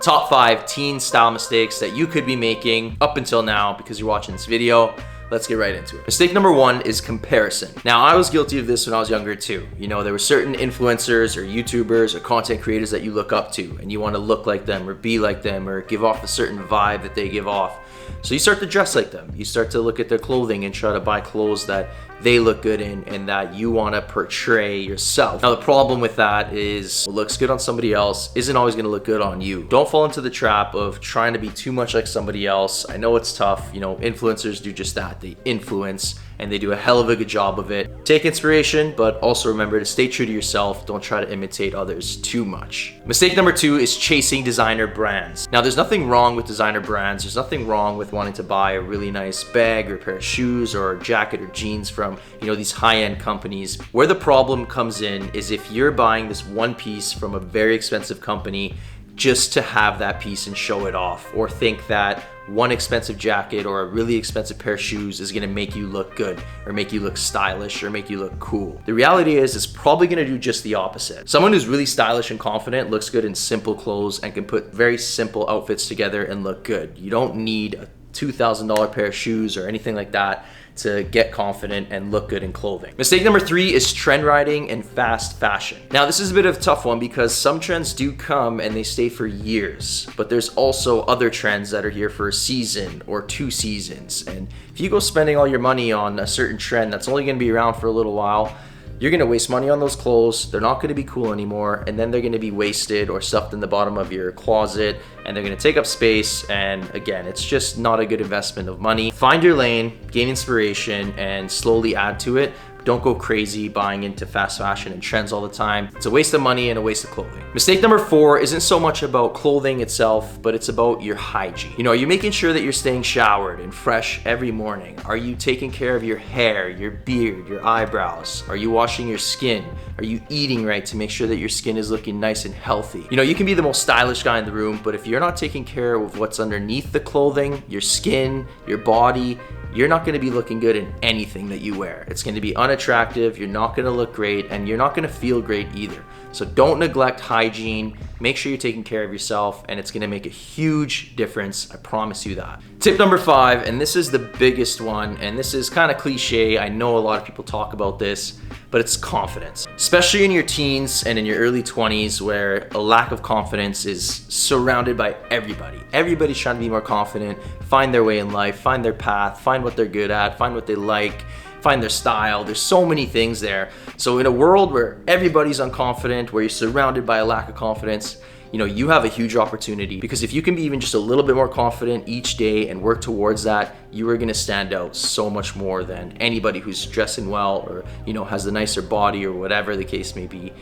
Top 5 teen style mistakes that you could be making up until now because you're watching this video. Let's get right into it. Mistake number 1 is comparison. Now, I was guilty of this when I was younger too. You know, there were certain influencers or YouTubers or content creators that you look up to and you want to look like them or be like them or give off a certain vibe that they give off. So you start to dress like them. You start to look at their clothing and try to buy clothes that they look good in and that you want to portray yourself. Now, the problem with that is what looks good on somebody else isn't always going to look good on you. Don't fall into the trap of trying to be too much like somebody else. I know it's tough. You know, influencers do just that. They influence and they do a hell of a good job of it. Take inspiration, but also remember to stay true to yourself. Don't try to imitate others too much. Mistake number 2 is chasing designer brands. Now, there's nothing wrong with designer brands. There's nothing wrong with wanting to buy a really nice bag or a pair of shoes or a jacket or jeans from, you know, these high-end companies. Where the problem comes in is if you're buying this one piece from a very expensive company just to have that piece and show it off, or think that one expensive jacket or a really expensive pair of shoes is gonna make you look good or make you look stylish or make you look cool. The reality is it's probably gonna do just the opposite. Someone who's really stylish and confident looks good in simple clothes and can put very simple outfits together and look good. You don't need a $2,000 pair of shoes or anything like that to get confident and look good in clothing. Mistake number 3 is trend riding and fast fashion. Now, this is a bit of a tough one because some trends do come and they stay for years, but there's also other trends that are here for a season or 2 seasons. And if you go spending all your money on a certain trend that's only gonna be around for a little while, you're gonna waste money on those clothes. They're not gonna be cool anymore, and then they're gonna be wasted or stuffed in the bottom of your closet, and they're gonna take up space, and again, it's just not a good investment of money. Find your lane, gain inspiration, and slowly add to it. Don't go crazy buying into fast fashion and trends all the time. It's a waste of money and a waste of clothing. Mistake number 4 isn't so much about clothing itself, but it's about your hygiene. You know, are you making sure that you're staying showered and fresh every morning? Are you taking care of your hair, your beard, your eyebrows? Are you washing your skin? Are you eating right to make sure that your skin is looking nice and healthy? You know, you can be the most stylish guy in the room, but if you're not taking care of what's underneath the clothing, your skin, your body, you're not gonna be looking good in anything that you wear. It's gonna be unattractive, you're not gonna look great, and you're not gonna feel great either. So don't neglect hygiene, make sure you're taking care of yourself, and it's gonna make a huge difference, I promise you that. Tip number 5, and this is the biggest one, and this is kind of cliche, I know a lot of people talk about this, but it's confidence. Especially in your teens and in your early 20s where a lack of confidence is surrounded by everybody. Everybody's trying to be more confident, find their way in life, find their path, find what they're good at, find what they like, find their style. There's so many things there. So in a world where everybody's unconfident, where you're surrounded by a lack of confidence, you know, you have a huge opportunity, because if you can be even just a little bit more confident each day and work towards that, you are gonna stand out so much more than anybody who's dressing well or, you know, has the nicer body or whatever the case may be.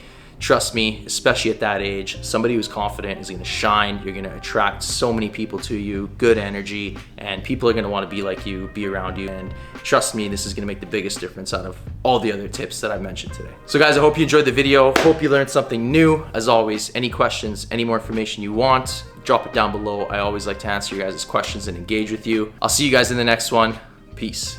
Trust me, especially at that age, somebody who's confident is gonna shine. You're gonna attract so many people to you, good energy, and people are gonna wanna be like you, be around you. And trust me, this is gonna make the biggest difference out of all the other tips that I mentioned today. So guys, I hope you enjoyed the video. Hope you learned something new. As always, any questions, any more information you want, drop it down below. I always like to answer your guys' questions and engage with you. I'll see you guys in the next one. Peace.